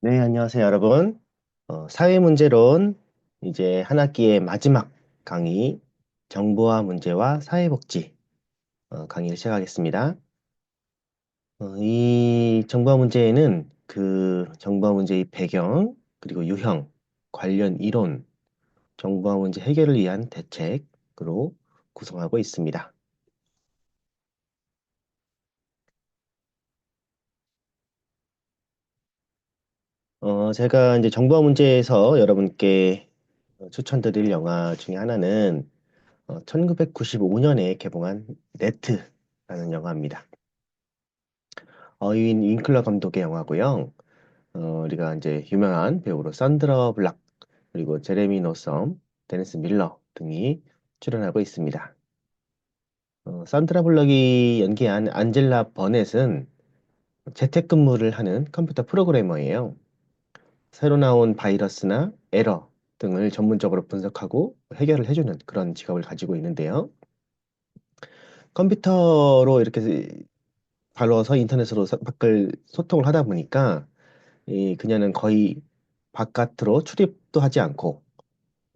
네, 안녕하세요, 여러분. 사회문제론 이제 한 학기의 마지막 강의, 정보화 문제와 사회복지 강의를 시작하겠습니다. 이 정보화 문제에는 그 정보화 문제의 배경, 그리고 유형, 관련 이론, 정보화 문제 해결을 위한 대책으로 구성하고 있습니다. 제가 이제 정보화 문제에서 여러분께 추천드릴 영화 중에 하나는 1995년에 개봉한 네트라는 영화입니다. 어윈 윙클러 감독의 영화고요. 우리가 이제 유명한 배우로 산드라 블락, 그리고 제레미 노섬, 데니스 밀러 등이 출연하고 있습니다. 산드라 블락이 연기한 안젤라 버넷은 재택근무를 하는 컴퓨터 프로그래머예요. 새로 나온 바이러스나 에러 등을 전문적으로 분석하고 해결을 해주는 그런 직업을 가지고 있는데요. 컴퓨터로 이렇게 다뤄서 인터넷으로 밖을 소통을 하다 보니까 그녀는 거의 바깥으로 출입도 하지 않고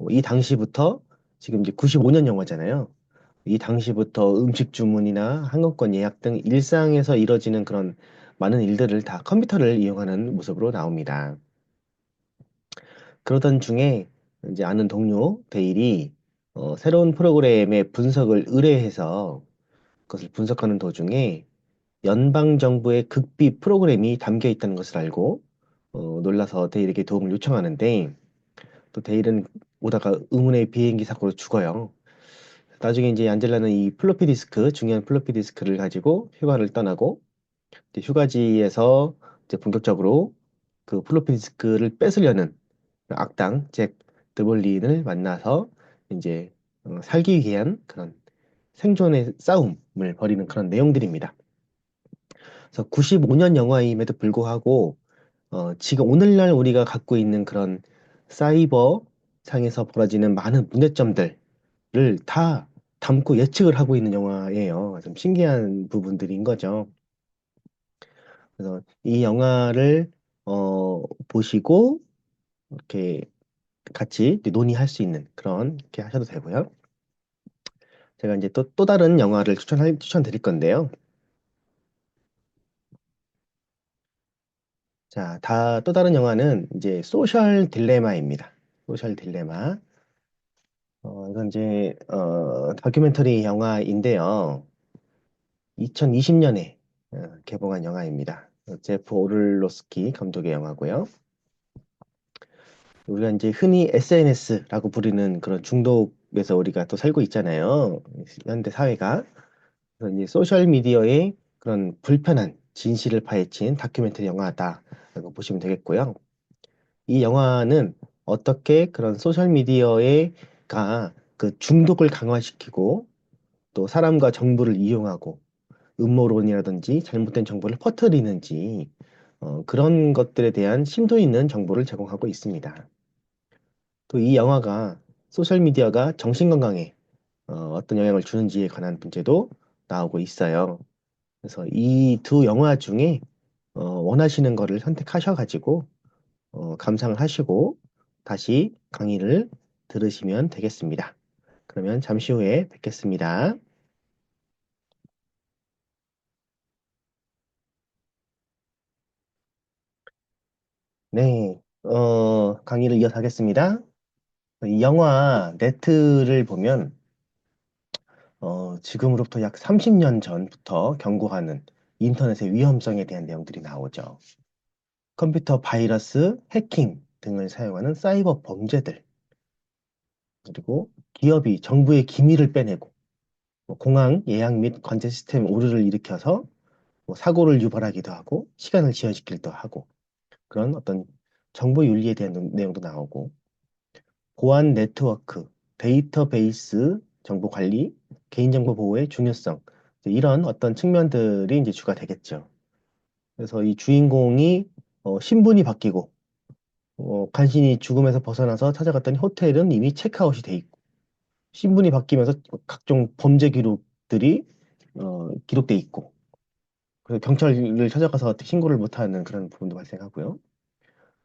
이 당시부터 지금 이제 95년 영화잖아요. 이 당시부터 음식 주문이나 항공권 예약 등 일상에서 이뤄지는 그런 많은 일들을 다 컴퓨터를 이용하는 모습으로 나옵니다. 그러던 중에 이제 아는 동료 데일이 새로운 프로그램의 분석을 의뢰해서 그것을 분석하는 도중에 연방정부의 극비 프로그램이 담겨 있다는 것을 알고 놀라서 데일에게 도움을 요청하는데 또 데일은 오다가 의문의 비행기 사고로 죽어요. 나중에 이제 안젤라는 이 플로피 디스크, 중요한 플로피 디스크를 가지고 휴가를 떠나고 이제 휴가지에서 이제 본격적으로 그 플로피 디스크를 뺏으려는 악당 잭 드볼린을 만나서 이제 살기 위한 그런 생존의 싸움을 벌이는 그런 내용들입니다. 그래서 95년 영화임에도 불구하고 지금 오늘날 우리가 갖고 있는 그런 사이버 상에서 벌어지는 많은 문제점들을 다 담고 예측을 하고 있는 영화예요. 좀 신기한 부분들인 거죠. 그래서 이 영화를 보시고 이렇게 같이 이제 논의할 수 있는 그런 이렇게 하셔도 되고요. 제가 이제 또 다른 영화를 추천드릴 건데요. 자, 또 다른 영화는 이제 소셜 딜레마입니다. 소셜 딜레마. 이건 이제 다큐멘터리 영화인데요. 2020년에 개봉한 영화입니다. 제프 오를로스키 감독의 영화고요. 우리가 이제 흔히 SNS라고 부르는 그런 중독에서 우리가 또 살고 있잖아요. 현대 사회가. 그래서 이제 소셜 미디어의 그런 불편한 진실을 파헤친 다큐멘터리 영화다라고 보시면 되겠고요. 이 영화는 어떻게 그런 소셜 미디어가 그 중독을 강화시키고 또 사람과 정보를 이용하고 음모론이라든지 잘못된 정보를 퍼뜨리는지 그런 것들에 대한 심도 있는 정보를 제공하고 있습니다. 또 이 영화가 소셜미디어가 정신건강에 어떤 영향을 주는지에 관한 문제도 나오고 있어요. 그래서 이 두 영화 중에 원하시는 거를 선택하셔가지고 감상을 하시고 다시 강의를 들으시면 되겠습니다. 그러면 잠시 후에 뵙겠습니다. 네, 강의를 이어서 하겠습니다. 이 영화 네트를 보면 지금으로부터 약 30년 전부터 경고하는 인터넷의 위험성에 대한 내용들이 나오죠. 컴퓨터 바이러스, 해킹 등을 사용하는 사이버 범죄들, 그리고 기업이 정부의 기밀을 빼내고 뭐 공항 예약 및 관제 시스템 오류를 일으켜서 뭐 사고를 유발하기도 하고 시간을 지연시키기도 하고 그런 어떤 정보 윤리에 대한 내용도 나오고 보안 네트워크, 데이터베이스 정보 관리, 개인정보 보호의 중요성 이런 어떤 측면들이 이제 주가 되겠죠. 그래서 이 주인공이 신분이 바뀌고 간신히 죽음에서 벗어나서 찾아갔더니 호텔은 이미 체크아웃이 돼 있고 신분이 바뀌면서 각종 범죄 기록들이 기록돼 있고 그래서 경찰을 찾아가서 신고를 못하는 그런 부분도 발생하고요.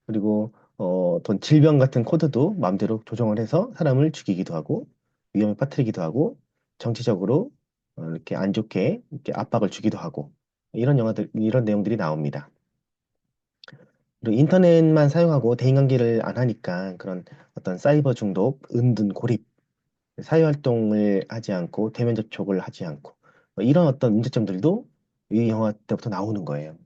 그리고 어떤 질병 같은 코드도 마음대로 조정을 해서 사람을 죽이기도 하고 위험에 빠뜨리기도 하고 정치적으로 이렇게 안 좋게 이렇게 압박을 주기도 하고 이런 내용들이 나옵니다. 그리고 인터넷만 사용하고 대인관계를 안 하니까 그런 어떤 사이버 중독, 은둔, 고립, 사회 활동을 하지 않고 대면 접촉을 하지 않고 이런 어떤 문제점들도 이 영화 때부터 나오는 거예요.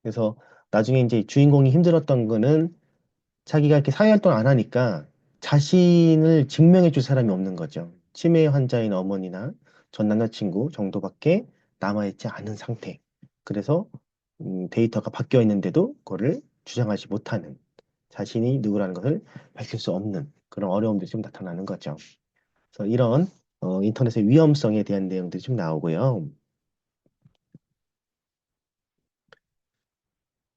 그래서 나중에 이제 주인공이 힘들었던 거는 자기가 이렇게 사회 활동을 안 하니까 자신을 증명해 줄 사람이 없는 거죠. 치매 환자인 어머니나 전 남자친구 정도밖에 남아있지 않은 상태. 그래서 데이터가 바뀌어 있는데도 그거를 주장하지 못하는 자신이 누구라는 것을 밝힐 수 없는 그런 어려움들이 좀 나타나는 거죠. 그래서 이런 인터넷의 위험성에 대한 내용들이 좀 나오고요.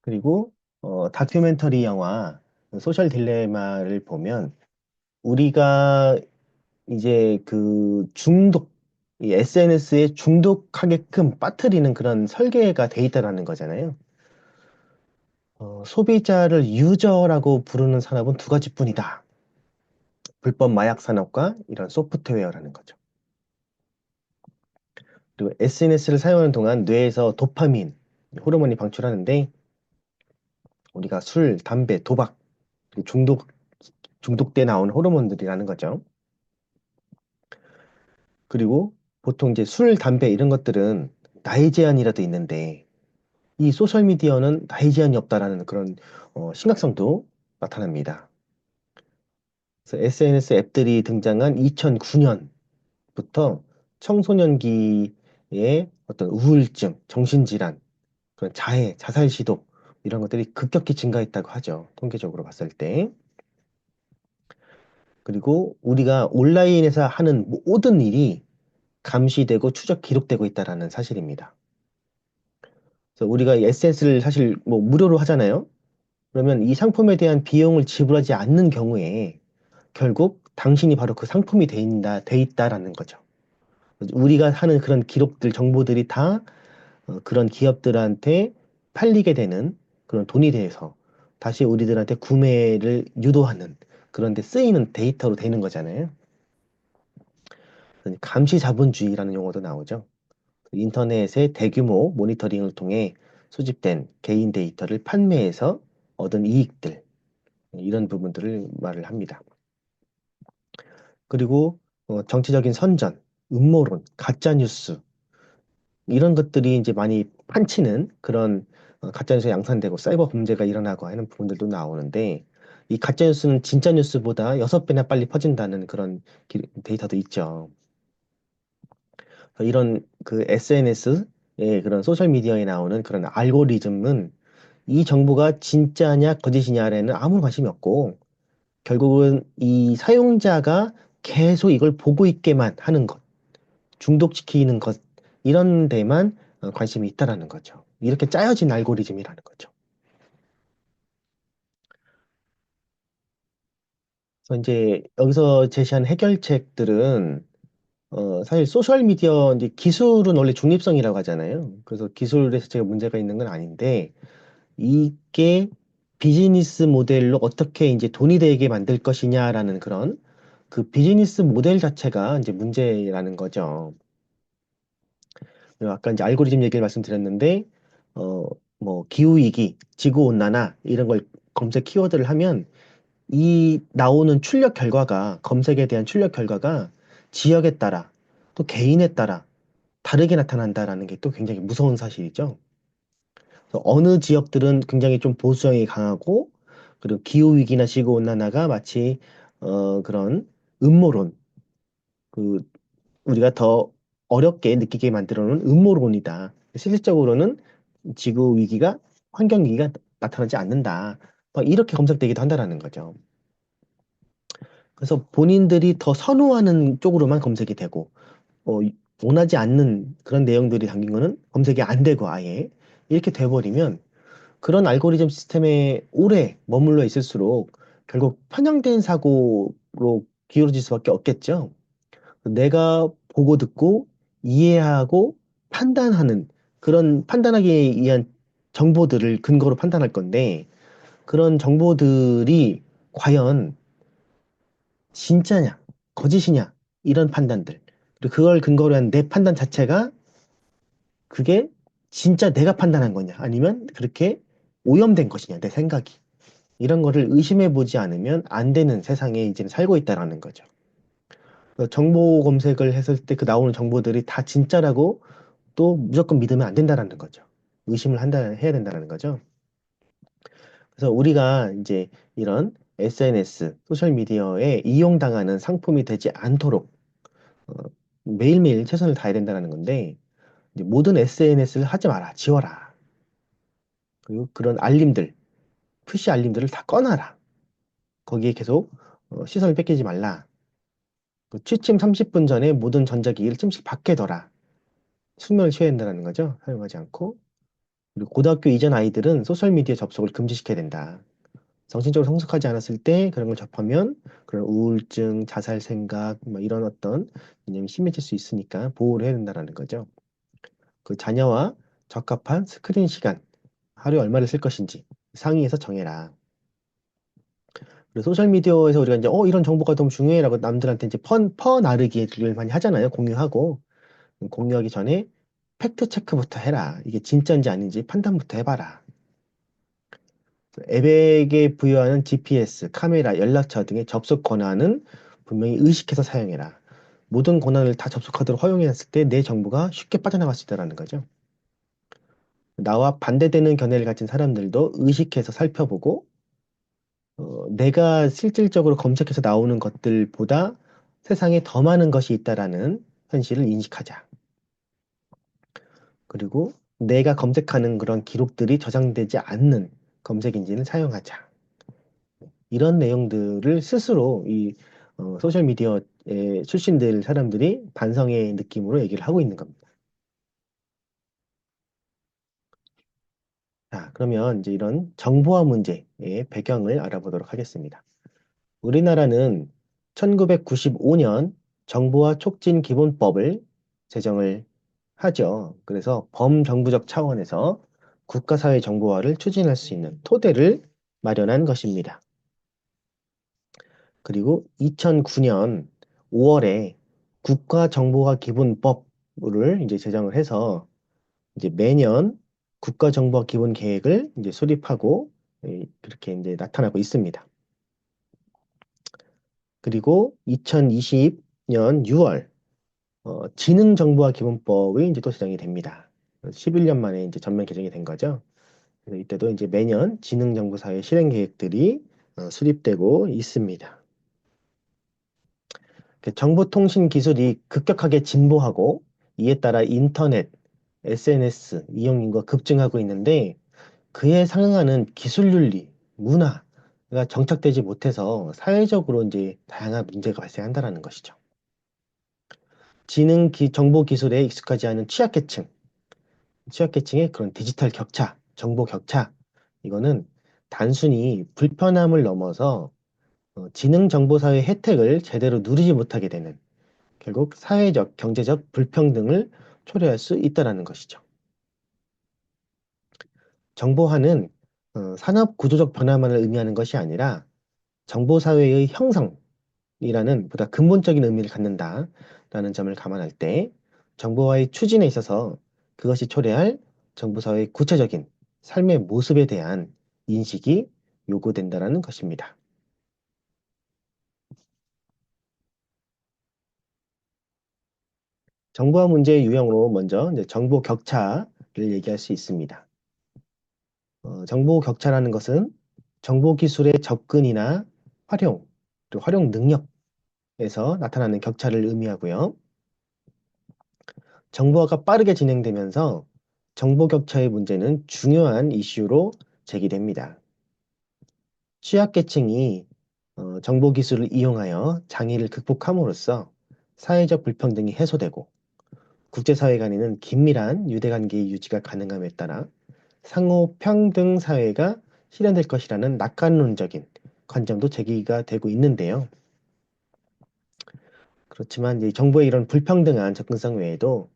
그리고 다큐멘터리 영화 소셜 딜레마를 보면 우리가 이제 그 이 SNS에 중독하게끔 빠뜨리는 그런 설계가 돼 있다라는 거잖아요. 소비자를 유저라고 부르는 산업은 두 가지뿐이다. 불법 마약 산업과 이런 소프트웨어라는 거죠. 그리고 SNS를 사용하는 동안 뇌에서 도파민, 호르몬이 방출하는데 우리가 술, 담배, 도박, 그리고 중독돼 나온 호르몬들이라는 거죠. 그리고 보통 이제 술, 담배 이런 것들은 나이 제한이라도 있는데 이 소셜미디어는 나이 제한이 없다라는 그런 심각성도 나타납니다. 그래서 SNS 앱들이 등장한 2009년부터 청소년기의 어떤 우울증, 정신질환, 그런 자해, 자살 시도 이런 것들이 급격히 증가했다고 하죠. 통계적으로 봤을 때. 그리고 우리가 온라인에서 하는 모든 일이 감시되고 추적 기록되고 있다라는 사실입니다. 그래서 우리가 SNS를 사실 뭐 무료로 하잖아요. 그러면 이 상품에 대한 비용을 지불하지 않는 경우에 결국 당신이 바로 그 상품이 돼 있다라는 거죠. 우리가 하는 그런 기록들, 정보들이 다 그런 기업들한테 팔리게 되는 그런 돈이 돼서 다시 우리들한테 구매를 유도하는 그런 데 쓰이는 데이터로 되는 거잖아요. 감시 자본주의라는 용어도 나오죠. 인터넷의 대규모 모니터링을 통해 수집된 개인 데이터를 판매해서 얻은 이익들, 이런 부분들을 말을 합니다. 그리고 정치적인 선전, 음모론, 가짜뉴스 이런 것들이 이제 많이 판치는 그런 가짜뉴스 양산되고 사이버 범죄가 일어나고 하는 부분들도 나오는데 이 가짜뉴스는 진짜 뉴스보다 6배나 빨리 퍼진다는 그런 데이터도 있죠. 이런 그 SNS의 그런 소셜미디어에 나오는 그런 알고리즘은 이 정보가 진짜냐 거짓이냐에는 아무 관심이 없고 결국은 이 사용자가 계속 이걸 보고 있게만 하는 것, 중독시키는 것, 이런 데만 관심이 있다라는 거죠. 이렇게 짜여진 알고리즘이라는 거죠. 그래서 이제 여기서 제시한 해결책들은 사실 소셜미디어 이제 기술은 원래 중립성이라고 하잖아요. 그래서 기술에서 제가 문제가 있는 건 아닌데 이게 비즈니스 모델로 어떻게 이제 돈이 되게 만들 것이냐라는 그런 그 비즈니스 모델 자체가 이제 문제라는 거죠. 아까 이제 알고리즘 얘기를 말씀드렸는데, 어, 뭐, 기후위기, 지구온난화, 이런 걸 검색 키워드를 하면 이 나오는 출력 결과가, 검색에 대한 출력 결과가 지역에 따라 또 개인에 따라 다르게 나타난다라는 게 또 굉장히 무서운 사실이죠. 그래서 어느 지역들은 굉장히 좀 보수성이 강하고, 그리고 기후위기나 지구온난화가 마치, 그런 음모론, 그 우리가 더 어렵게 느끼게 만들어 놓은 음모론이다. 실질적으로는 지구 위기가 환경 위기가 나타나지 않는다. 막 이렇게 검색되기도 한다라는 거죠. 그래서 본인들이 더 선호하는 쪽으로만 검색이 되고 어, 원하지 않는 그런 내용들이 담긴 거는 검색이 안 되고 아예 이렇게 돼버리면 그런 알고리즘 시스템에 오래 머물러 있을수록 결국 편향된 사고로 기울어질 수밖에 없겠죠. 내가 보고 듣고 이해하고 판단하는 그런 판단하기 위한 정보들을 근거로 판단할 건데 그런 정보들이 과연 진짜냐, 거짓이냐, 이런 판단들. 그리고 그걸 근거로 한 내 판단 자체가 그게 진짜 내가 판단한 거냐, 아니면 그렇게 오염된 것이냐, 내 생각이. 이런 거를 의심해 보지 않으면 안 되는 세상에 이제 살고 있다라는 거죠. 정보 검색을 했을 때 그 나오는 정보들이 다 진짜라고 또 무조건 믿으면 안 된다라는 거죠. 의심을 해야 된다는 거죠. 그래서 우리가 이제 이런 SNS, 소셜미디어에 이용당하는 상품이 되지 않도록 어, 매일매일 최선을 다해야 된다는 건데, 이제 모든 SNS를 하지 마라, 지워라. 그리고 그런 알림들, 푸시 알림들을 다 꺼놔라. 거기에 계속 시선을 뺏기지 말라. 그 취침 30분 전에 모든 전자기기를 침실 밖에 둬라. 숙면을 취해야 된다는 거죠. 사용하지 않고. 그리고 고등학교 이전 아이들은 소셜미디어 접속을 금지시켜야 된다. 정신적으로 성숙하지 않았을 때 그런 걸 접하면 그런 우울증, 자살 생각, 뭐 이런 어떤 개념이 심해질 수 있으니까 보호를 해야 된다는 거죠. 그 자녀와 적합한 스크린 시간, 하루에 얼마를 쓸 것인지 상의해서 정해라. 그리고 소셜미디어에서 우리가 이제 이런 정보가 너무 중요해라고 남들한테 이제 퍼나르기를 많이 하잖아요. 공유하고. 공유하기 전에 팩트 체크부터 해라. 이게 진짜인지 아닌지 판단부터 해봐라. 앱에게 부여하는 GPS, 카메라, 연락처 등의 접속 권한은 분명히 의식해서 사용해라. 모든 권한을 다 접속하도록 허용했을 때 내 정보가 쉽게 빠져나갈 수 있다는 거죠. 나와 반대되는 견해를 가진 사람들도 의식해서 살펴보고 내가 실질적으로 검색해서 나오는 것들보다 세상에 더 많은 것이 있다라는 현실을 인식하자. 그리고 내가 검색하는 그런 기록들이 저장되지 않는 검색 엔진을 사용하자. 이런 내용들을 스스로 이 소셜미디어에 출신들 사람들이 반성의 느낌으로 얘기를 하고 있는 겁니다. 자, 그러면 이제 이런 정보화 문제의 배경을 알아보도록 하겠습니다. 우리나라는 1995년 정보화 촉진 기본법을 제정을 하죠. 그래서 범정부적 차원에서 국가사회 정보화를 추진할 수 있는 토대를 마련한 것입니다. 그리고 2009년 5월에 국가정보화 기본법을 이제 제정을 해서 이제 매년 국가정보화 기본 계획을 이제 수립하고 그렇게 이제 나타나고 있습니다. 그리고 2020년 6월 지능정보화 기본법이 이제 또 제정이 됩니다. 11년 만에 이제 전면 개정이 된 거죠. 그래서 이때도 이제 매년 지능정보사회 실행 계획들이 수립되고 있습니다. 정보통신 기술이 급격하게 진보하고 이에 따라 인터넷, SNS 이용 인구가 급증하고 있는데 그에 상응하는 기술 윤리, 문화가 정착되지 못해서 사회적으로 이제 다양한 문제가 발생한다는 것이죠. 정보 기술에 익숙하지 않은 취약계층의 그런 디지털 격차, 정보 격차, 이거는 단순히 불편함을 넘어서 지능정보사회 혜택을 제대로 누리지 못하게 되는 결국 사회적, 경제적 불평등을 초래할 수 있다는 것이죠. 정보화는 산업 구조적 변화만을 의미하는 것이 아니라 정보사회의 형성이라는 보다 근본적인 의미를 갖는다라는 점을 감안할 때 정보화의 추진에 있어서 그것이 초래할 정보사회의 구체적인 삶의 모습에 대한 인식이 요구된다는 것입니다. 정보화 문제의 유형으로 먼저 이제 정보 격차를 얘기할 수 있습니다. 정보 격차라는 것은 정보 기술의 접근이나 활용, 또 활용 능력에서 나타나는 격차를 의미하고요. 정보화가 빠르게 진행되면서 정보 격차의 문제는 중요한 이슈로 제기됩니다. 취약계층이 정보 기술을 이용하여 장애를 극복함으로써 사회적 불평등이 해소되고 국제사회 간에는 긴밀한 유대관계의 유지가 가능함에 따라 상호 평등 사회가 실현될 것이라는 낙관론적인 관점도 제기가 되고 있는데요. 그렇지만 이제 정부의 이런 불평등한 접근성 외에도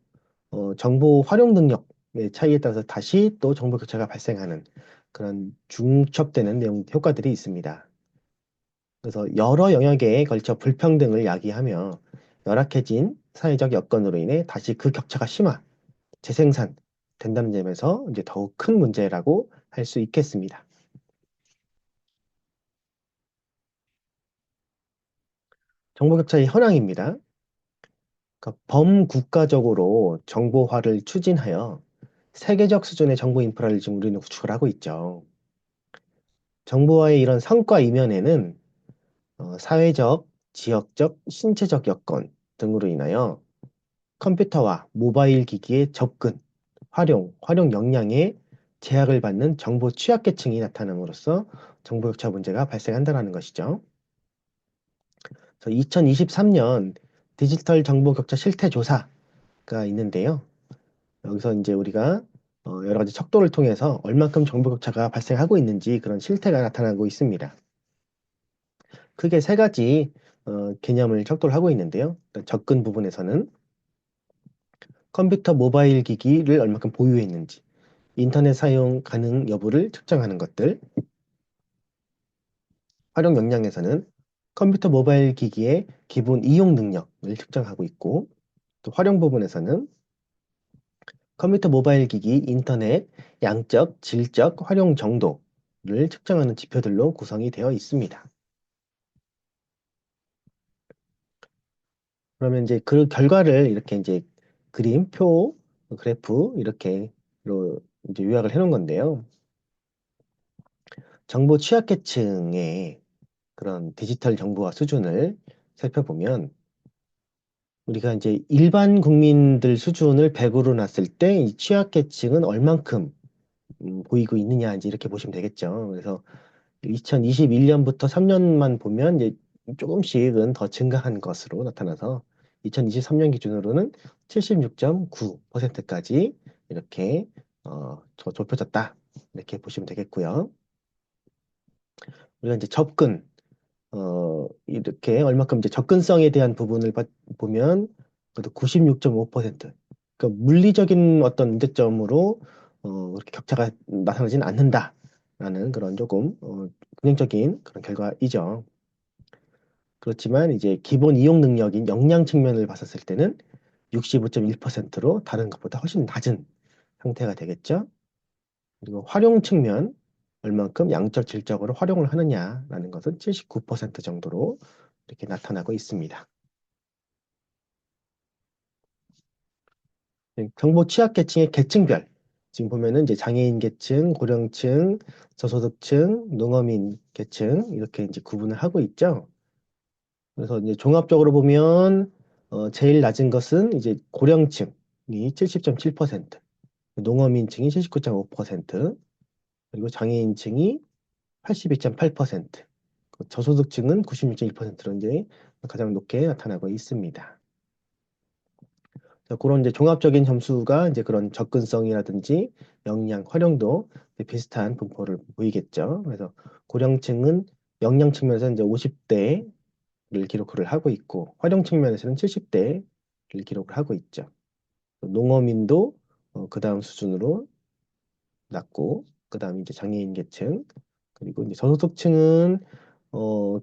정보 활용 능력 차이에 따라서 다시 또 정보 격차가 발생하는 그런 중첩되는 내용 효과들이 있습니다. 그래서 여러 영역에 걸쳐 불평등을 야기하며 열악해진 사회적 여건으로 인해 다시 그 격차가 재생산 된다는 점에서 이제 더욱 큰 문제라고 할 수 있겠습니다. 정보 격차의 현황입니다. 그러니까 범국가적으로 정보화를 추진하여 세계적 수준의 정보 인프라를 지금 우리는 구축을 하고 있죠. 정보화의 이런 성과 이면에는 사회적, 지역적, 신체적 여건 등으로 인하여 컴퓨터와 모바일 기기의 접근, 활용 역량에 제약을 받는 정보 취약계층이 나타남으로써 정보 격차 문제가 발생한다는 것이죠. 2023년 디지털 정보 격차 실태 조사가 있는데요. 여기서 이제 우리가 여러 가지 척도를 통해서 얼만큼 정보 격차가 발생하고 있는지 그런 실태가 나타나고 있습니다. 크게 세 가지 개념을 척도를 하고 있는데요. 접근 부분에서는 컴퓨터, 모바일 기기를 얼마큼 보유했는지, 인터넷 사용 가능 여부를 측정하는 것들, 활용 역량에서는 컴퓨터, 모바일 기기의 기본 이용 능력을 측정하고 있고, 또 활용 부분에서는 컴퓨터, 모바일 기기, 인터넷, 양적, 질적, 활용 정도를 측정하는 지표들로 구성이 되어 있습니다. 그러면 이제 그 결과를 이렇게 이제 그림, 표, 그래프 이렇게로 이제 요약을 해놓은 건데요. 정보 취약계층의 그런 디지털 정보화 수준을 살펴보면 우리가 이제 일반 국민들 수준을 100으로 놨을 때 이 취약계층은 얼만큼 보이고 있느냐 이제 이렇게 보시면 되겠죠. 그래서 2021년부터 3년만 보면 이제 조금씩은 더 증가한 것으로 나타나서 2023년 기준으로는 76.9%까지 이렇게 더 좁혀졌다 이렇게 보시면 되겠고요. 우리가 이제 이렇게 얼마큼 이제 접근성에 대한 부분을 보면 그래도 96.5%. 그러니까 물리적인 어떤 문제점으로 그렇게 격차가 나타나지는 않는다라는 그런 조금 긍정적인 그런 결과이죠. 그렇지만 이제 기본 이용 능력인 역량 측면을 봤었을 때는 65.1%로 다른 것보다 훨씬 낮은 상태가 되겠죠. 그리고 활용 측면, 얼만큼 양적, 질적으로 활용을 하느냐라는 것은 79% 정도로 이렇게 나타나고 있습니다. 정보 취약계층의 계층별, 지금 보면은 이제 장애인 계층, 고령층, 저소득층, 농어민 계층 이렇게 이제 구분을 하고 있죠. 그래서 이제 종합적으로 보면 제일 낮은 것은 이제 고령층이 70.7%, 농어민층이 79.5%, 그리고 장애인층이 82.8%, 저소득층은 96.1%로 이제 가장 높게 나타나고 있습니다. 그런 이제 종합적인 점수가 이제 그런 접근성이라든지 역량, 활용도 비슷한 분포를 보이겠죠. 그래서 고령층은 역량 측면에서 이제 50대를 기록을 하고 있고, 활용 측면에서는 70대를 기록을 하고 있죠. 농어민도 그 다음 수준으로 낮고, 그 다음 이제 장애인 계층, 그리고 이제 저소득층은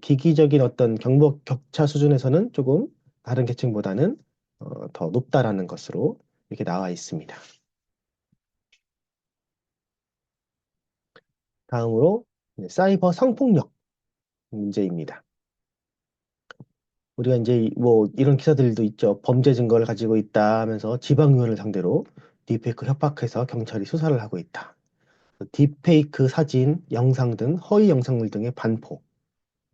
기기적인 어떤 경복 격차 수준에서는 조금 다른 계층보다는 더 높다라는 것으로 이렇게 나와 있습니다. 다음으로 사이버 성폭력 문제입니다. 우리가 이제 뭐 이런 기사들도 있죠. 범죄 증거를 가지고 있다 하면서 지방의원을 상대로 딥페이크 협박해서 경찰이 수사를 하고 있다. 딥페이크 사진, 영상 등 허위 영상물 등의 반포 뭐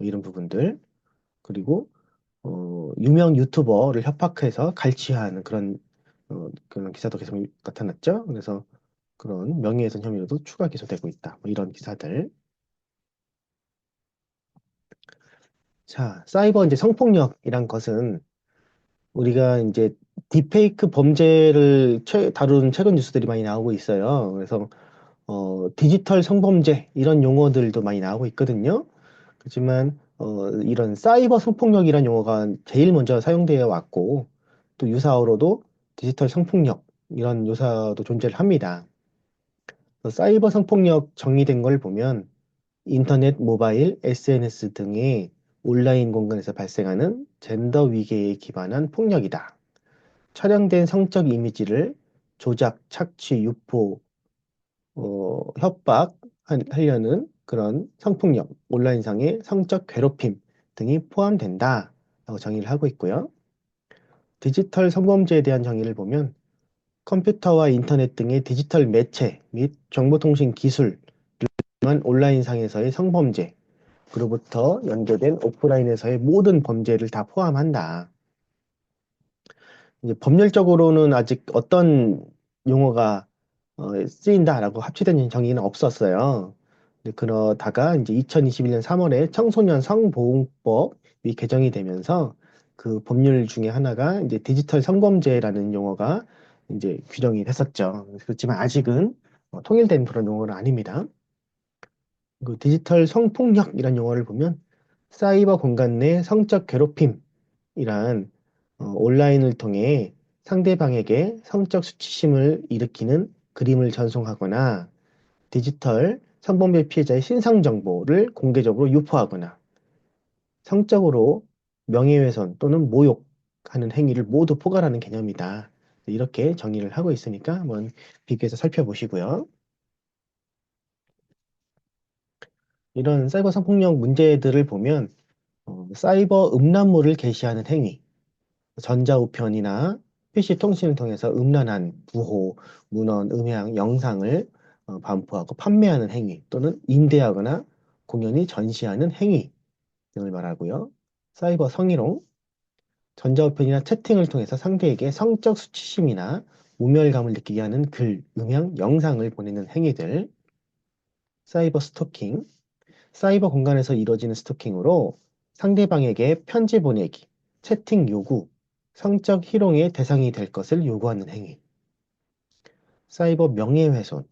이런 부분들, 그리고 유명 유튜버를 협박해서 갈취하는 그런 기사도 계속 나타났죠. 그래서 그런 명예훼손 혐의로도 추가 기소되고 있다. 뭐 이런 기사들. 자, 사이버 이제 성폭력이란 것은 우리가 이제 딥페이크 범죄를 다룬 최근 뉴스들이 많이 나오고 있어요. 그래서 디지털 성범죄 이런 용어들도 많이 나오고 있거든요. 그렇지만 이런 사이버 성폭력이란 용어가 제일 먼저 사용되어 왔고 또 유사어로도 디지털 성폭력 이런 요소도 존재를 합니다. 사이버 성폭력 정의된 걸 보면 인터넷, 모바일, SNS 등의 온라인 공간에서 발생하는 젠더 위계에 기반한 폭력이다. 촬영된 성적 이미지를 조작, 착취, 유포, 협박하려는 그런 성폭력, 온라인상의 성적 괴롭힘 등이 포함된다라고 정의를 하고 있고요. 디지털 성범죄에 대한 정의를 보면 컴퓨터와 인터넷 등의 디지털 매체 및 정보통신 기술만 온라인상에서의 성범죄, 그로부터 연계된 오프라인에서의 모든 범죄를 다 포함한다. 이제 법률적으로는 아직 어떤 용어가 쓰인다라고 합치된 정의는 없었어요. 근데 그러다가 이제 2021년 3월에 청소년 성보호법이 개정이 되면서 그 법률 중에 하나가 이제 디지털 성범죄라는 용어가 이제 규정이 됐었죠. 그렇지만 아직은 통일된 그런 용어는 아닙니다. 그 디지털 성폭력이라는 용어를 보면 사이버 공간 내 성적 괴롭힘이란 온라인을 통해 상대방에게 성적 수치심을 일으키는 그림을 전송하거나 디지털 성범죄 피해자의 신상 정보를 공개적으로 유포하거나 성적으로 명예훼손 또는 모욕하는 행위를 모두 포괄하는 개념이다. 이렇게 정의를 하고 있으니까 한번 비교해서 살펴보시고요. 이런 사이버 성폭력 문제들을 보면 사이버 음란물을 게시하는 행위, 전자우편이나 PC 통신을 통해서 음란한 부호, 문헌, 음향, 영상을 반포하고 판매하는 행위 또는 임대하거나 공연히 전시하는 행위 등을 말하고요. 사이버 성희롱, 전자우편이나 채팅을 통해서 상대에게 성적 수치심이나 우멸감을 느끼게 하는 글, 음향, 영상을 보내는 행위들, 사이버 스토킹, 사이버 공간에서 이루어지는 스토킹으로 상대방에게 편지 보내기, 채팅 요구, 성적 희롱의 대상이 될 것을 요구하는 행위. 사이버 명예훼손,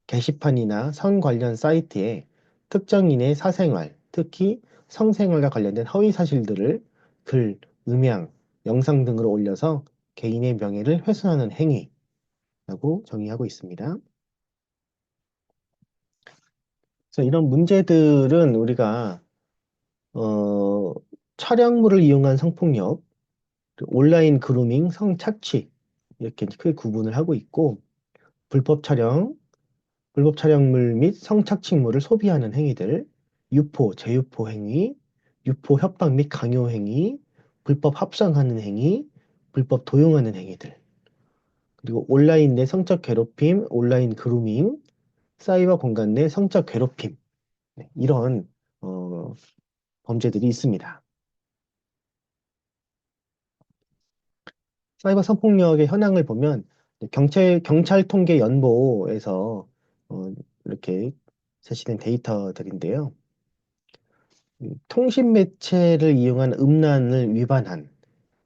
게시판이나 성 관련 사이트에 특정인의 사생활, 특히 성생활과 관련된 허위 사실들을 글, 음향, 영상 등으로 올려서 개인의 명예를 훼손하는 행위라고 정의하고 있습니다. 그래서 이런 문제들은 우리가 어, 촬영물을 이용한 성폭력, 온라인 그루밍, 성착취 이렇게 크게 구분을 하고 있고 불법 촬영, 불법 촬영물 및 성착취물을 소비하는 행위들, 유포, 재유포 행위, 유포 협박 및 강요 행위, 불법 합성하는 행위, 불법 도용하는 행위들, 그리고 온라인 내 성적 괴롭힘, 온라인 그루밍, 사이버 공간 내 성적 괴롭힘, 네, 이런 범죄들이 있습니다. 사이버 성폭력의 현황을 보면 경찰 통계 연보에서 이렇게 제시된 데이터들인데요. 통신 매체를 이용한 음란을 위반한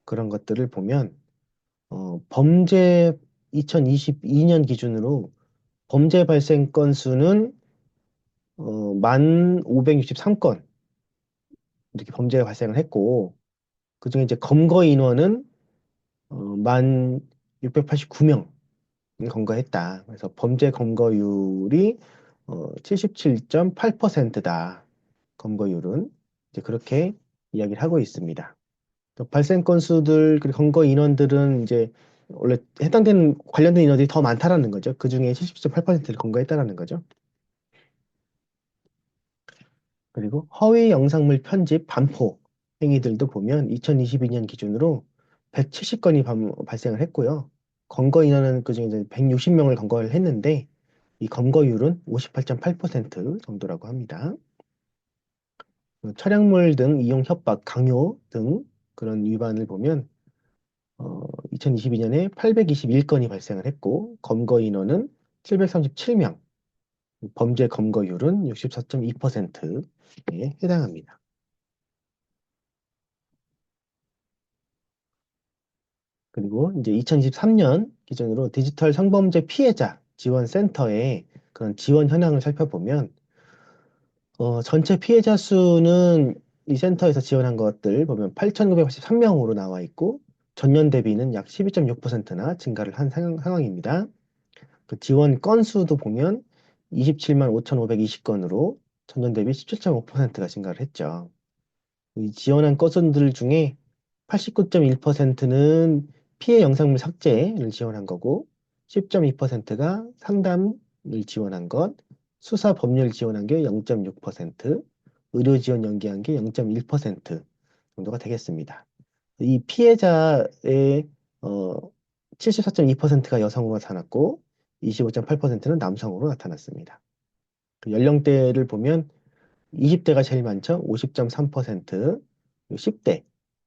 그런 것들을 보면 범죄 2022년 기준으로 범죄 발생 건수는 1,563건 이렇게 범죄가 발생을 했고 그중에 이제 검거 인원은 1,689명 검거했다. 그래서 범죄 검거율이 77.8%다. 검거율은 이제 그렇게 이야기를 하고 있습니다. 또 발생 건수들 그리고 검거 인원들은 이제 원래 해당되는 관련된 인원들이 더 많다라는 거죠. 그 중에 77.8%를 검거했다라는 거죠. 그리고 허위 영상물 편집, 반포 행위들도 보면 2022년 기준으로 170건이 발생을 했고요. 검거 인원은 그중에 이제 160명을 검거를 했는데 이 검거율은 58.8% 정도라고 합니다. 차량물 등 이용 협박, 강요 등 그런 위반을 보면 2022년에 821건이 발생을 했고 검거 인원은 737명, 범죄 검거율은 64.2%에 해당합니다. 그리고 이제 2023년 기준으로 디지털 성범죄 피해자 지원 센터의 그런 지원 현황을 살펴보면 전체 피해자 수는 이 센터에서 지원한 것들 보면 8,983명으로 나와 있고 전년 대비는 약 12.6%나 증가를 한 상황입니다. 그 지원 건수도 보면 27만 5,520건으로 전년 대비 17.5%가 증가를 했죠. 이 지원한 건수들 중에 89.1%는 피해 영상물 삭제를 지원한 거고 10.2%가 상담을 지원한 것, 수사 법률 지원한 게 0.6%, 의료 지원 연계한 게 0.1% 정도가 되겠습니다. 이 피해자의 74.2%가 여성으로 나타났고 25.8%는 남성으로 나타났습니다. 그 연령대를 보면 20대가 제일 많죠. 50.3%, 10대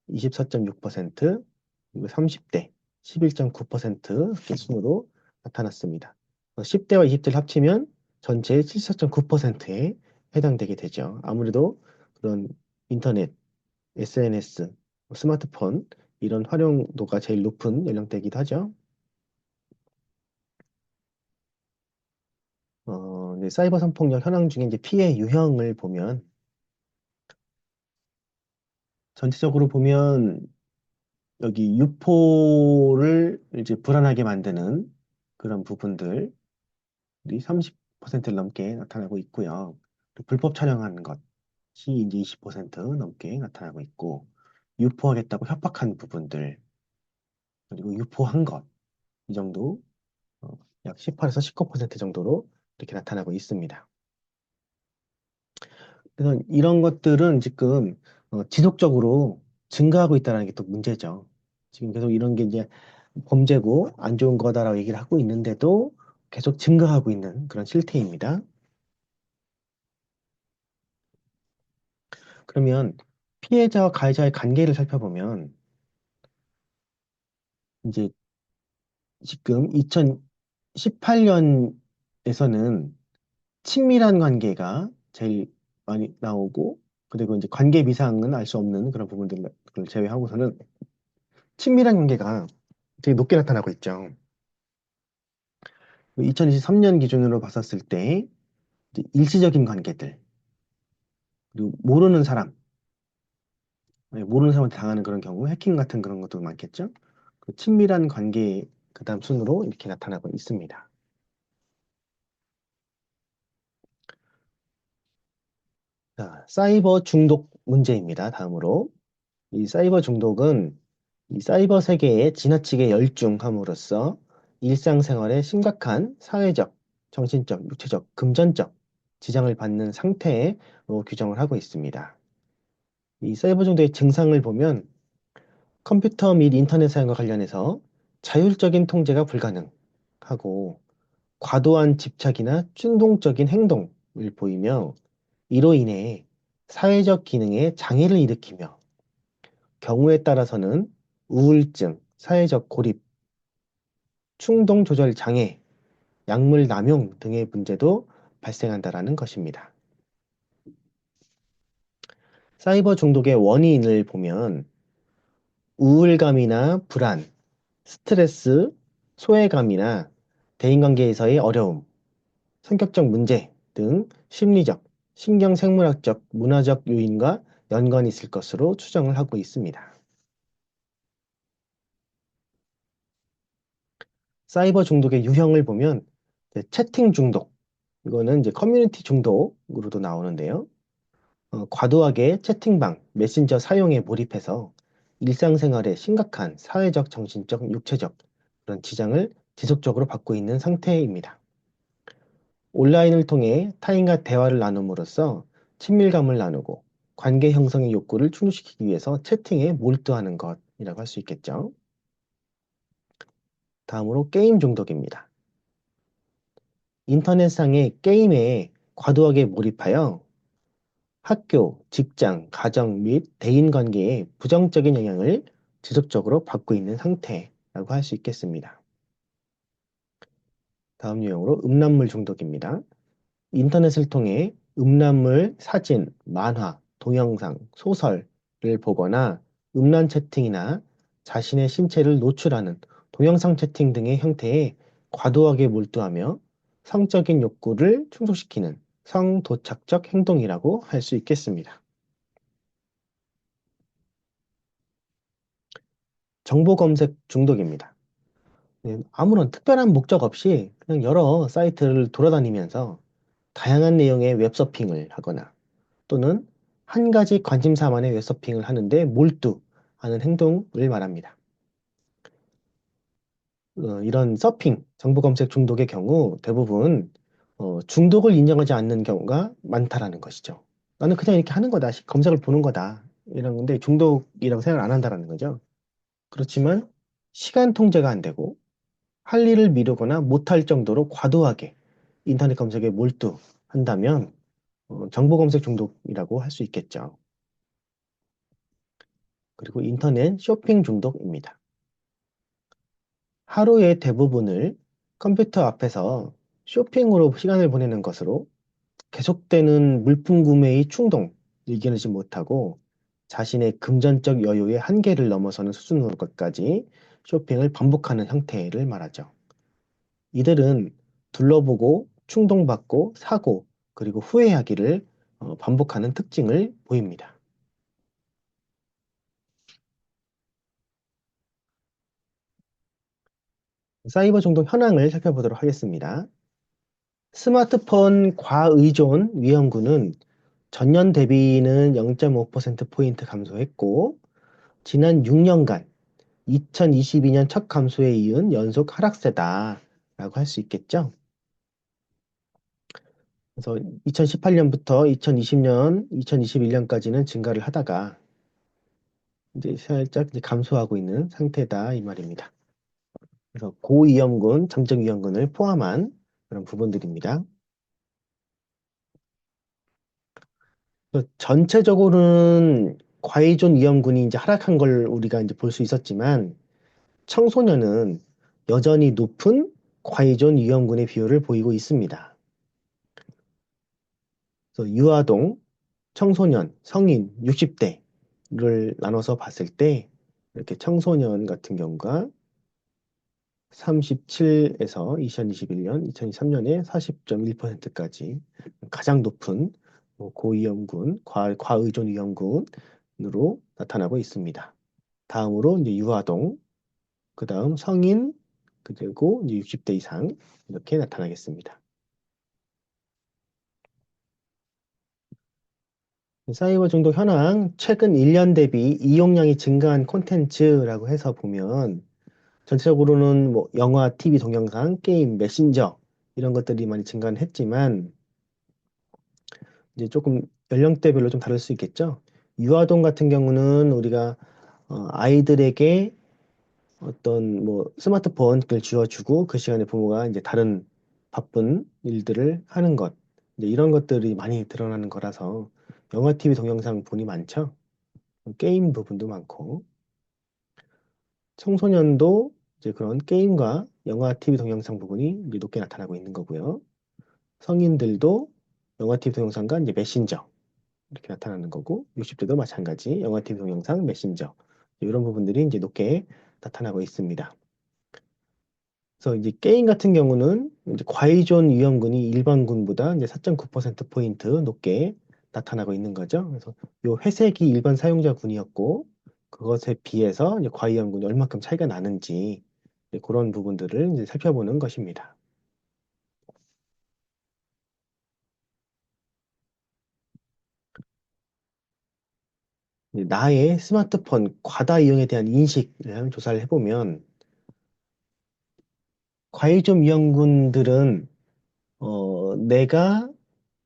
24.6%, 그리고 30대 11.9% 순으로 나타났습니다. 10대와 20대를 합치면 전체의 74.9%에 해당되게 되죠. 아무래도 그런 인터넷, SNS, 스마트폰 이런 활용도가 제일 높은 연령대이기도 하죠. 네, 사이버 성폭력 현황 중에 이제 피해 유형을 보면 전체적으로 보면 여기 유포를 이제 불안하게 만드는 그런 부분들이 30%를 넘게 나타나고 있고요. 또 불법 촬영하는 것이 이제 20% 넘게 나타나고 있고, 유포하겠다고 협박한 부분들, 그리고 유포한 것, 이 정도, 어, 약 18에서 19% 정도로 이렇게 나타나고 있습니다. 그래서 이런 것들은 지금 지속적으로 증가하고 있다는 게 또 문제죠. 지금 계속 이런 게 이제 범죄고 안 좋은 거다라고 얘기를 하고 있는데도 계속 증가하고 있는 그런 실태입니다. 그러면 피해자와 가해자의 관계를 살펴보면 이제 지금 2018년에서는 친밀한 관계가 제일 많이 나오고 그리고 이제 관계 미상은 알 수 없는 그런 부분들을 제외하고서는 친밀한 관계가 되게 높게 나타나고 있죠. 2023년 기준으로 봤었을 때 이제 일시적인 관계들 그리고 모르는 사람한테 당하는 그런 경우 해킹 같은 그런 것도 많겠죠. 그 친밀한 관계 그다음 순으로 이렇게 나타나고 있습니다. 자, 사이버 중독 문제입니다. 다음으로 이 사이버 중독은 이 사이버 세계에 지나치게 열중함으로써 일상생활에 심각한 사회적, 정신적, 육체적, 금전적 지장을 받는 상태로 규정을 하고 있습니다. 이 사이버 중독의 증상을 보면 컴퓨터 및 인터넷 사용과 관련해서 자율적인 통제가 불가능하고 과도한 집착이나 충동적인 행동을 보이며 이로 인해 사회적 기능에 장애를 일으키며 경우에 따라서는 우울증, 사회적 고립, 충동 조절 장애, 약물 남용 등의 문제도 발생한다라는 것입니다. 사이버 중독의 원인을 보면 우울감이나 불안, 스트레스, 소외감이나 대인관계에서의 어려움, 성격적 문제 등 심리적, 신경생물학적, 문화적 요인과 연관이 있을 것으로 추정을 하고 있습니다. 사이버 중독의 유형을 보면 채팅 중독, 이거는 이제 커뮤니티 중독으로도 나오는데요. 과도하게 채팅방, 메신저 사용에 몰입해서 일상생활에 심각한 사회적, 정신적, 육체적 그런 지장을 지속적으로 받고 있는 상태입니다. 온라인을 통해 타인과 대화를 나눔으로써 친밀감을 나누고 관계 형성의 욕구를 충족시키기 위해서 채팅에 몰두하는 것이라고 할 수 있겠죠. 다음으로 게임 중독입니다. 인터넷상의 게임에 과도하게 몰입하여 학교, 직장, 가정 및 대인관계에 부정적인 영향을 지속적으로 받고 있는 상태라고 할 수 있겠습니다. 다음 유형으로 음란물 중독입니다. 인터넷을 통해 음란물, 사진, 만화, 동영상, 소설을 보거나 음란 채팅이나 자신의 신체를 노출하는 동영상 채팅 등의 형태에 과도하게 몰두하며 성적인 욕구를 충족시키는 성도착적 행동이라고 할 수 있겠습니다. 정보 검색 중독입니다. 아무런 특별한 목적 없이 그냥 여러 사이트를 돌아다니면서 다양한 내용의 웹서핑을 하거나 또는 한 가지 관심사만의 웹서핑을 하는데 몰두하는 행동을 말합니다. 이런 서핑, 정보 검색 중독의 경우 대부분 중독을 인정하지 않는 경우가 많다라는 것이죠. 나는 그냥 이렇게 하는 거다, 검색을 보는 거다 이런 건데 중독이라고 생각을 안 한다라는 거죠. 그렇지만 시간 통제가 안 되고 할 일을 미루거나 못할 정도로 과도하게 인터넷 검색에 몰두한다면 정보 검색 중독이라고 할 수 있겠죠. 그리고 인터넷 쇼핑 중독입니다. 하루의 대부분을 컴퓨터 앞에서 쇼핑으로 시간을 보내는 것으로 계속되는 물품 구매의 충동, 이겨내지 못하고 자신의 금전적 여유의 한계를 넘어서는 수준으로까지 쇼핑을 반복하는 형태를 말하죠. 이들은 둘러보고 충동받고 사고 그리고 후회하기를 반복하는 특징을 보입니다. 사이버 중독 현황을 살펴보도록 하겠습니다. 스마트폰 과의존 위험군은 전년 대비는 0.5%포인트 감소했고, 지난 6년간 2022년 첫 감소에 이은 연속 하락세다라고 할 수 있겠죠. 그래서 2018년부터 2020년, 2021년까지는 증가를 하다가 이제 살짝 이제 감소하고 있는 상태다 이 말입니다. 그래서 고위험군, 잠정위험군을 포함한 그런 부분들입니다. 전체적으로는 과이존 위험군이 이제 하락한 걸 우리가 이제 볼 수 있었지만 청소년은 여전히 높은 과이존 위험군의 비율을 보이고 있습니다. 그래서 유아동, 청소년, 성인, 60대를 나눠서 봤을 때 이렇게 청소년 같은 경우가 37에서 2021년, 2023년에 40.1%까지 가장 높은 고위험군, 과의존 위험군으로 나타나고 있습니다. 다음으로 이제 유아동, 그 다음 성인, 그리고 이제 60대 이상 이렇게 나타나겠습니다. 사이버 중독 현황, 최근 1년 대비 이용량이 증가한 콘텐츠라고 해서 보면 전체적으로는 뭐 영화, TV, 동영상, 게임, 메신저 이런 것들이 많이 증가는 했지만 이제 조금 연령대별로 좀 다를 수 있겠죠. 유아동 같은 경우는 우리가 아이들에게 어떤 뭐 스마트폰을 쥐어주고 그 시간에 부모가 이제 다른 바쁜 일들을 하는 것 이제 이런 것들이 많이 드러나는 거라서 영화, TV, 동영상 본이 많죠. 게임 부분도 많고 청소년도 이제 그런 게임과 영화, TV, 동영상 부분이 이제 높게 나타나고 있는 거고요. 성인들도 영화, TV, 동영상과 이제 메신저 이렇게 나타나는 거고 60대도 마찬가지 영화, TV, 동영상, 메신저 이런 부분들이 이제 높게 나타나고 있습니다. 그래서 이제 게임 같은 경우는 이제 과의존 위험군이 일반군보다 이제 4.9%포인트 높게 나타나고 있는 거죠. 그래서 요 회색이 일반 사용자군이었고 그것에 비해서 이제 과위험군이 얼마큼 차이가 나는지 이제 그런 부분들을 이제 살펴보는 것입니다. 나의 스마트폰 과다 이용에 대한 인식을 한번 조사를 해보면 과의존 위험군들은 내가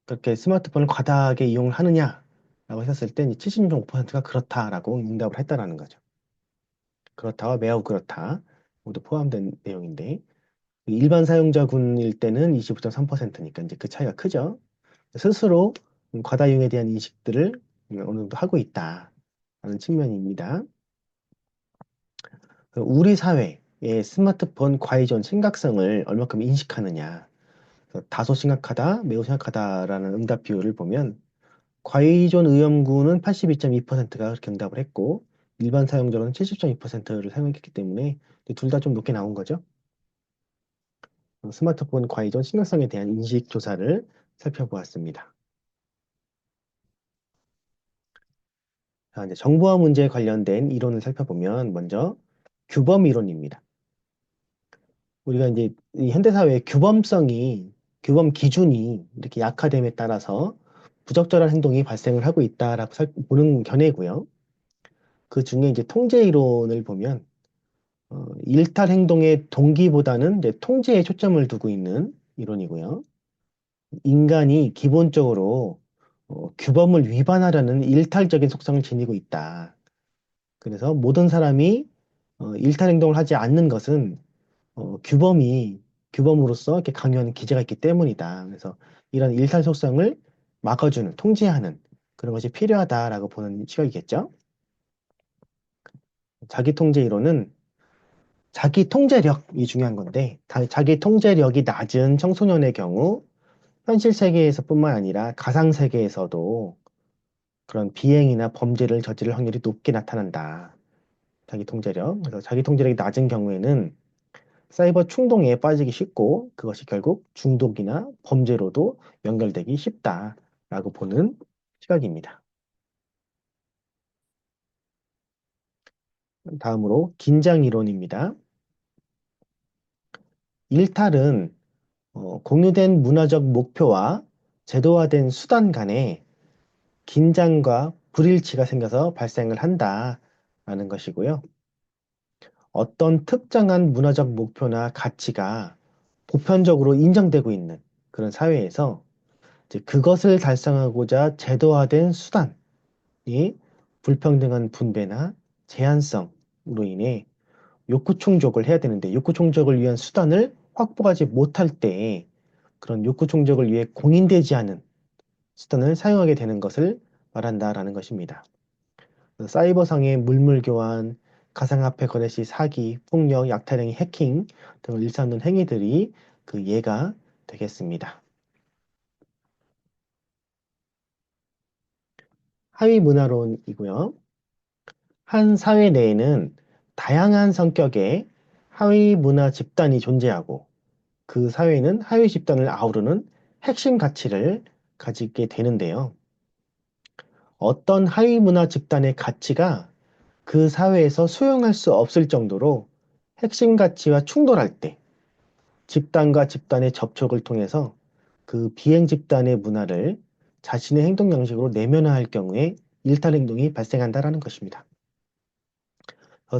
그렇게 스마트폰을 과다하게 이용을 하느냐라고 했었을 때 76%가 그렇다라고 응답을 했다라는 거죠. 그렇다와 매우 그렇다 모두 포함된 내용인데 일반 사용자군일 때는 25.3%니까 이제 그 차이가 크죠. 스스로 과다 이용에 대한 인식들을 어느 정도 하고 있다라는 측면입니다. 우리 사회의 스마트폰 과의존 심각성을 얼마큼 인식하느냐. 다소 심각하다, 매우 심각하다라는 응답 비율을 보면 과의존 의염군은 82.2%가 그렇게 응답을 했고 일반 사용자로는 70.2%를 사용했기 때문에 둘 다 좀 높게 나온 거죠. 스마트폰 과의존 심각성에 대한 인식 조사를 살펴보았습니다. 자, 이제 정보화 문제에 관련된 이론을 살펴보면 먼저 규범 이론입니다. 우리가 이제 이 현대사회의 규범 기준이 이렇게 약화됨에 따라서 부적절한 행동이 발생을 하고 있다라고 보는 견해고요. 그 중에 이제 통제 이론을 보면 일탈 행동의 동기보다는 이제 통제에 초점을 두고 있는 이론이고요. 인간이 기본적으로 규범을 위반하려는 일탈적인 속성을 지니고 있다. 그래서 모든 사람이 일탈 행동을 하지 않는 것은 규범이 규범으로서 이렇게 강요하는 기제가 있기 때문이다. 그래서 이런 일탈 속성을 막아주는, 통제하는 그런 것이 필요하다라고 보는 시각이겠죠. 자기 통제 이론은 자기 통제력이 중요한 건데, 자기 통제력이 낮은 청소년의 경우 현실 세계에서뿐만 아니라 가상 세계에서도 그런 비행이나 범죄를 저지를 확률이 높게 나타난다. 자기 통제력. 그래서 자기 통제력이 낮은 경우에는 사이버 충동에 빠지기 쉽고 그것이 결국 중독이나 범죄로도 연결되기 쉽다라고 보는 시각입니다. 다음으로 긴장 이론입니다. 일탈은 공유된 문화적 목표와 제도화된 수단 간에 긴장과 불일치가 생겨서 발생을 한다라는 것이고요. 어떤 특정한 문화적 목표나 가치가 보편적으로 인정되고 있는 그런 사회에서 이제 그것을 달성하고자 제도화된 수단이 불평등한 분배나 제한성으로 인해 욕구 충족을 해야 되는데 욕구 충족을 위한 수단을 확보하지 못할 때 그런 욕구 충족을 위해 공인되지 않은 수단을 사용하게 되는 것을 말한다라는 것입니다. 사이버상의 물물 교환, 가상화폐 거래 시 사기, 폭력, 약탈행위, 해킹 등을 일삼는 행위들이 그 예가 되겠습니다. 하위 문화론이고요. 한 사회 내에는 다양한 성격의 하위 문화 집단이 존재하고 그 사회는 하위 집단을 아우르는 핵심 가치를 가지게 되는데요. 어떤 하위 문화 집단의 가치가 그 사회에서 수용할 수 없을 정도로 핵심 가치와 충돌할 때 집단과 집단의 접촉을 통해서 그 비행 집단의 문화를 자신의 행동 양식으로 내면화할 경우에 일탈 행동이 발생한다라는 것입니다.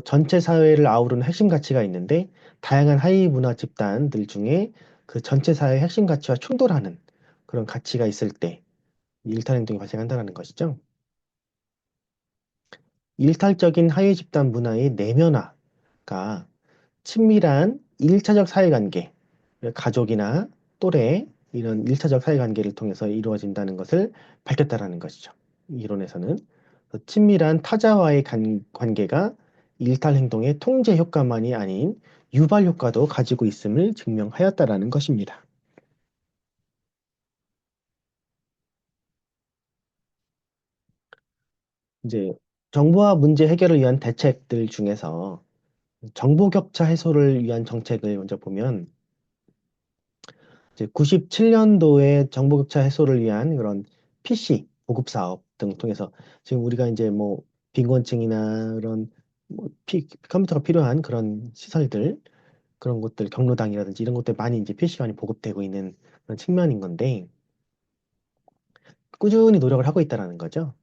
전체 사회를 아우르는 핵심 가치가 있는데 다양한 하위 문화 집단들 중에 그 전체 사회의 핵심 가치와 충돌하는 그런 가치가 있을 때 일탈 행동이 발생한다는 것이죠. 일탈적인 하위 집단 문화의 내면화가 친밀한 1차적 사회관계, 가족이나 또래 이런 1차적 사회관계를 통해서 이루어진다는 것을 밝혔다라는 것이죠. 이론에서는 친밀한 타자와의 관계가 일탈 행동의 통제 효과만이 아닌 유발 효과도 가지고 있음을 증명하였다라는 것입니다. 이제 정보화 문제 해결을 위한 대책들 중에서 정보 격차 해소를 위한 정책을 먼저 보면 이제 97년도에 정보격차 해소를 위한 그런 PC 보급 사업 등 통해서 지금 우리가 이제 뭐 빈곤층이나 그런 뭐 컴퓨터가 필요한 그런 시설들 그런 것들 경로당이라든지 이런 것들 많이 이제 PC가 많이 보급되고 있는 그런 측면인 건데 꾸준히 노력을 하고 있다라는 거죠.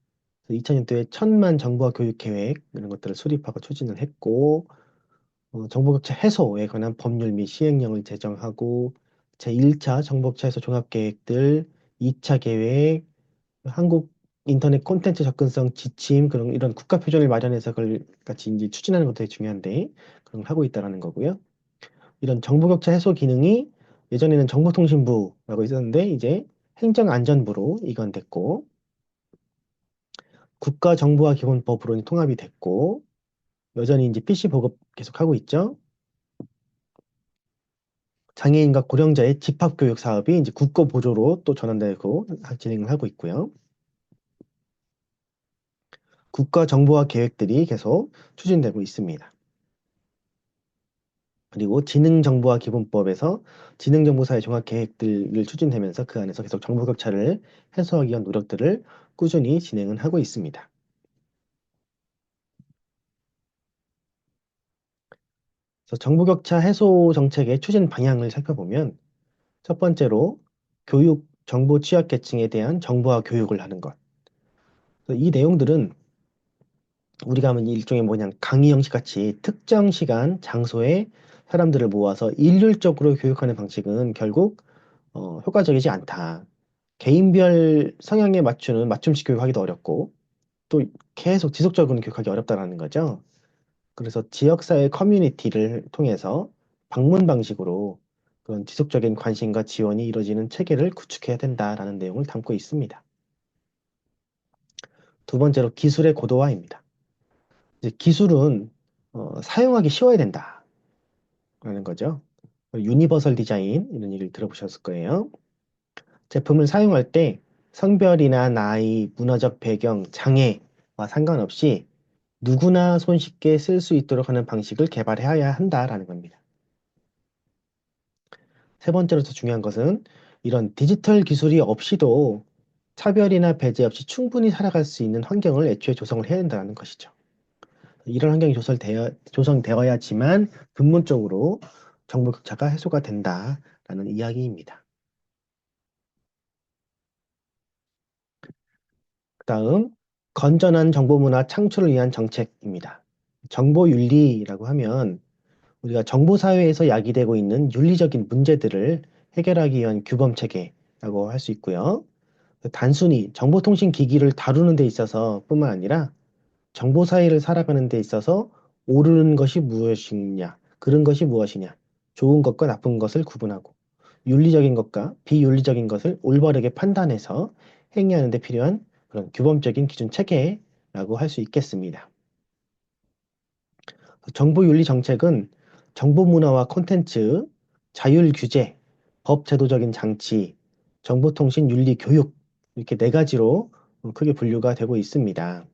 2000년도에 1000만 정보화 교육 계획 이런 것들을 수립하고 추진을 했고 정보격차 해소에 관한 법률 및 시행령을 제정하고 제1차 정보격차 해소 종합계획들, 2차 계획, 한국 인터넷 콘텐츠 접근성 지침 그런 이런 국가 표준을 마련해서 그걸 같이 이제 추진하는 것도 되게 중요한데 그런 걸 하고 있다라는 거고요. 이런 정보격차 해소 기능이 예전에는 정보통신부라고 있었는데 이제 행정안전부로 이관됐고 국가정보화 기본법으로 통합이 됐고 여전히 이제 PC 보급 계속하고 있죠. 장애인과 고령자의 집합교육 사업이 이제 국고 보조로 또 전환되고 진행을 하고 있고요. 국가 정보화 계획들이 계속 추진되고 있습니다. 그리고 지능정보화 기본법에서 지능정보사회 종합계획들을 추진되면서 그 안에서 계속 정보 격차를 해소하기 위한 노력들을 꾸준히 진행은 하고 있습니다. 그래서 정보 격차 해소 정책의 추진 방향을 살펴보면 첫 번째로 교육, 정보 취약계층에 대한 정보화 교육을 하는 것. 그래서 이 내용들은 우리가 하면 일종의 뭐냐 강의 형식 같이 특정 시간, 장소에 사람들을 모아서 일률적으로 교육하는 방식은 결국 효과적이지 않다. 개인별 성향에 맞추는 맞춤식 교육하기도 어렵고 또 계속 지속적으로 교육하기 어렵다라는 거죠. 그래서 지역사회 커뮤니티를 통해서 방문 방식으로 그런 지속적인 관심과 지원이 이루어지는 체계를 구축해야 된다라는 내용을 담고 있습니다. 두 번째로 기술의 고도화입니다. 이제 기술은 사용하기 쉬워야 된다라는 거죠. 유니버설 디자인 이런 얘기를 들어보셨을 거예요. 제품을 사용할 때 성별이나 나이, 문화적 배경, 장애와 상관없이 누구나 손쉽게 쓸 수 있도록 하는 방식을 개발해야 한다라는 겁니다. 세 번째로 더 중요한 것은 이런 디지털 기술이 없이도 차별이나 배제 없이 충분히 살아갈 수 있는 환경을 애초에 조성을 해야 된다는 것이죠. 이런 환경이 조성되어야지만 근본적으로 정보 격차가 해소가 된다라는 이야기입니다. 그다음 건전한 정보 문화 창출을 위한 정책입니다. 정보윤리라고 하면 우리가 정보 사회에서 야기되고 있는 윤리적인 문제들을 해결하기 위한 규범 체계라고 할 수 있고요. 단순히 정보통신 기기를 다루는 데 있어서 뿐만 아니라 정보 사회를 살아가는 데 있어서 옳은 것이 무엇이냐, 그런 것이 무엇이냐, 좋은 것과 나쁜 것을 구분하고 윤리적인 것과 비윤리적인 것을 올바르게 판단해서 행위하는 데 필요한 그런 규범적인 기준 체계라고 할 수 있겠습니다. 정보윤리 정책은 정보 문화와 콘텐츠, 자율 규제, 법 제도적인 장치, 정보통신 윤리 교육 이렇게 네 가지로 크게 분류가 되고 있습니다.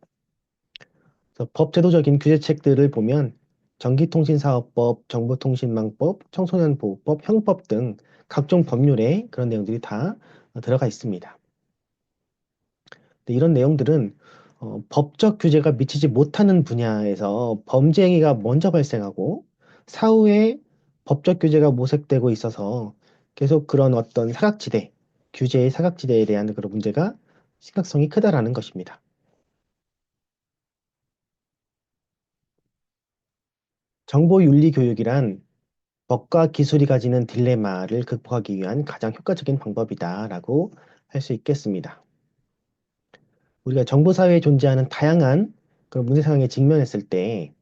그래서 법 제도적인 규제책들을 보면 전기통신사업법, 정보통신망법, 청소년보호법, 형법 등 각종 법률에 그런 내용들이 다 들어가 있습니다. 이런 내용들은 법적 규제가 미치지 못하는 분야에서 범죄 행위가 먼저 발생하고 사후에 법적 규제가 모색되고 있어서 계속 그런 어떤 사각지대, 규제의 사각지대에 대한 그런 문제가 심각성이 크다라는 것입니다. 정보윤리 교육이란 법과 기술이 가지는 딜레마를 극복하기 위한 가장 효과적인 방법이다라고 할 수 있겠습니다. 우리가 정보 사회에 존재하는 다양한 그런 문제 상황에 직면했을 때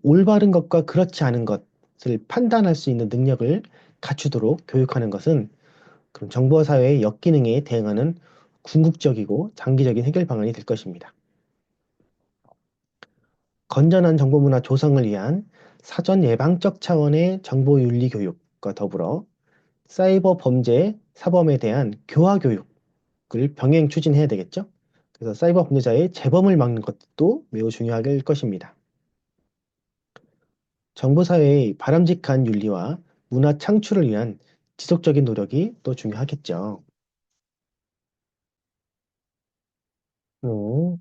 올바른 것과 그렇지 않은 것을 판단할 수 있는 능력을 갖추도록 교육하는 것은 그럼 정보 사회의 역기능에 대응하는 궁극적이고 장기적인 해결 방안이 될 것입니다. 건전한 정보 문화 조성을 위한 사전 예방적 차원의 정보 윤리 교육과 더불어 사이버 범죄 사범에 대한 교화 교육을 병행 추진해야 되겠죠? 그래서 사이버 범죄자의 재범을 막는 것도 매우 중요할 것입니다. 정보 사회의 바람직한 윤리와 문화 창출을 위한 지속적인 노력이 또 중요하겠죠. 음,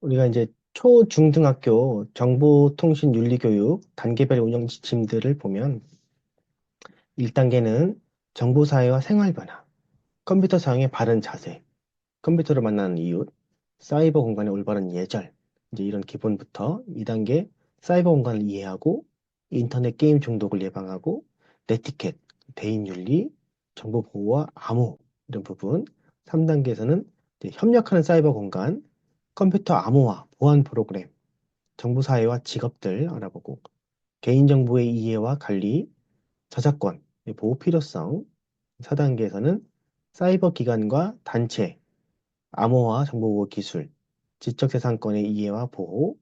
우리가 이제 초중등학교 정보통신윤리교육 단계별 운영 지침들을 보면 1단계는 정보사회와 생활변화, 컴퓨터 사용의 바른 자세, 컴퓨터를 만나는 이유, 사이버 공간의 올바른 예절, 이제 이런 기본부터 2단계 사이버 공간을 이해하고 인터넷 게임 중독을 예방하고 네티켓, 대인윤리, 정보 보호와 암호 이런 부분. 3단계에서는 협력하는 사이버 공간, 컴퓨터 암호화, 보안 프로그램, 정보 사회와 직업들 알아보고 개인정보의 이해와 관리, 저작권, 보호 필요성. 4단계에서는 사이버 기관과 단체, 암호화 정보보호 기술, 지적재산권의 이해와 보호,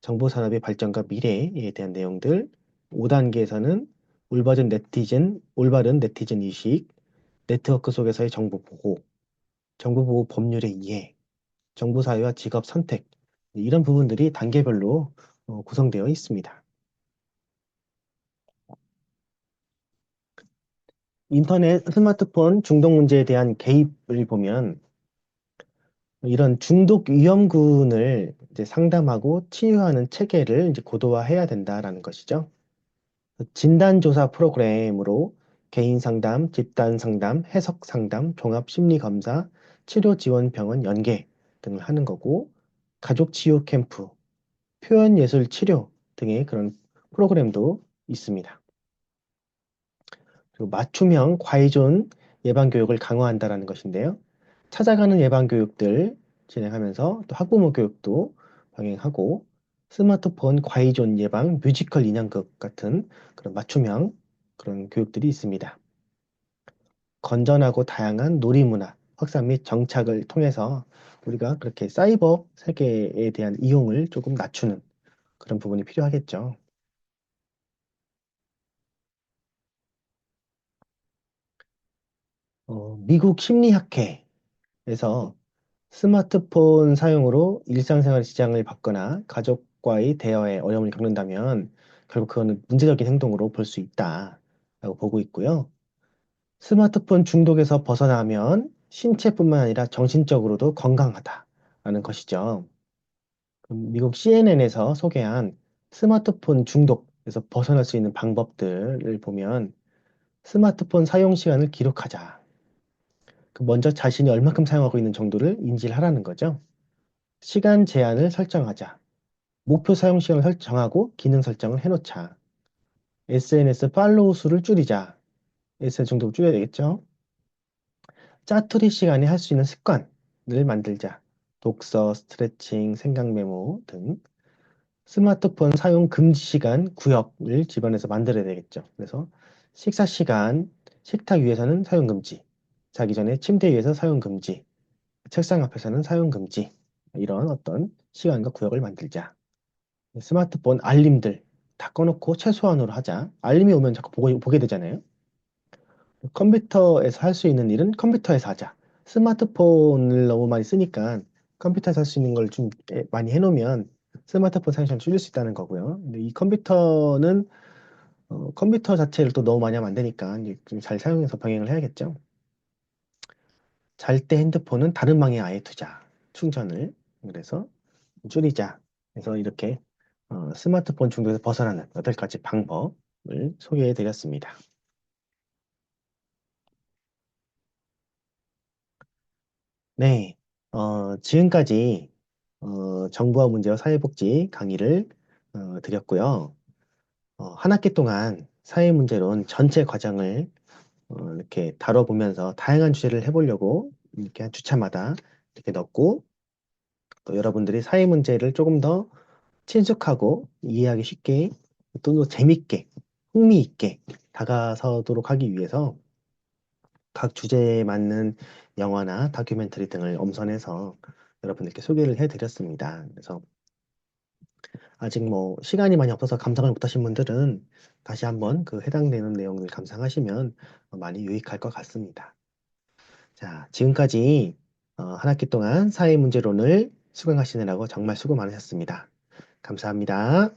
정보산업의 발전과 미래에 대한 내용들, 5단계에서는 올바른 네티즌 의식, 네트워크 속에서의 정보 보호, 정보 보호 법률의 이해, 정보 사회와 직업 선택, 이런 부분들이 단계별로 구성되어 있습니다. 인터넷, 스마트폰 중독 문제에 대한 개입을 보면 이런 중독 위험군을 이제 상담하고 치유하는 체계를 이제 고도화해야 된다라는 것이죠. 진단조사 프로그램으로 개인 상담, 집단 상담, 해석 상담, 종합 심리 검사, 치료 지원 병원 연계 등을 하는 거고, 가족 치유 캠프, 표현 예술 치료 등의 그런 프로그램도 있습니다. 그리고 맞춤형 과의존 예방교육을 강화한다라는 것인데요. 찾아가는 예방교육들 진행하면서 또 학부모 교육도 병행하고 스마트폰 과의존 예방 뮤지컬 인형극 같은 그런 맞춤형 그런 교육들이 있습니다. 건전하고 다양한 놀이문화 확산 및 정착을 통해서 우리가 그렇게 사이버 세계에 대한 이용을 조금 낮추는 그런 부분이 필요하겠죠. 미국 심리학회에서 스마트폰 사용으로 일상생활 지장을 받거나 가족과의 대화에 어려움을 겪는다면 결국 그거는 문제적인 행동으로 볼 수 있다라고 보고 있고요. 스마트폰 중독에서 벗어나면 신체뿐만 아니라 정신적으로도 건강하다라는 것이죠. 미국 CNN에서 소개한 스마트폰 중독에서 벗어날 수 있는 방법들을 보면 스마트폰 사용 시간을 기록하자. 먼저 자신이 얼마큼 사용하고 있는 정도를 인지를 하라는 거죠. 시간 제한을 설정하자. 목표 사용 시간을 설정하고 기능 설정을 해놓자. SNS 팔로우 수를 줄이자. SNS 중독을 줄여야 되겠죠. 짜투리 시간에 할 수 있는 습관을 만들자. 독서, 스트레칭, 생각 메모 등 스마트폰 사용 금지 시간 구역을 집안에서 만들어야 되겠죠. 그래서 식사 시간, 식탁 위에서는 사용 금지. 자기 전에 침대 위에서 사용 금지. 책상 앞에서는 사용 금지. 이런 어떤 시간과 구역을 만들자. 스마트폰 알림들 다 꺼놓고 최소한으로 하자. 알림이 오면 자꾸 보게 되잖아요. 컴퓨터에서 할 수 있는 일은 컴퓨터에서 하자. 스마트폰을 너무 많이 쓰니까 컴퓨터에서 할 수 있는 걸 좀 많이 해놓으면 스마트폰 사용 시간 줄일 수 있다는 거고요. 근데 이 컴퓨터는 컴퓨터 자체를 또 너무 많이 하면 안 되니까 이제 좀 잘 사용해서 병행을 해야겠죠. 잘 때 핸드폰은 다른 방에 아예 두자. 충전을. 그래서 줄이자. 그래서 이렇게 스마트폰 중독에서 벗어나는 8가지 방법을 소개해 드렸습니다. 네, 지금까지 정부와 문제와 사회복지 강의를 드렸고요. 한 학기 동안 사회문제론 전체 과정을 이렇게 다뤄보면서 다양한 주제를 해보려고 이렇게 한 주차마다 이렇게 넣고 또 여러분들이 사회문제를 조금 더 친숙하고 이해하기 쉽게 또 재밌게 흥미있게 다가서도록 하기 위해서 각 주제에 맞는 영화나 다큐멘터리 등을 엄선해서 여러분들께 소개를 해드렸습니다. 그래서 아직 뭐 시간이 많이 없어서 감상을 못하신 분들은 다시 한번 그 해당되는 내용을 감상하시면 많이 유익할 것 같습니다. 자, 지금까지 한 학기 동안 사회문제론을 수강하시느라고 정말 수고 많으셨습니다. 감사합니다.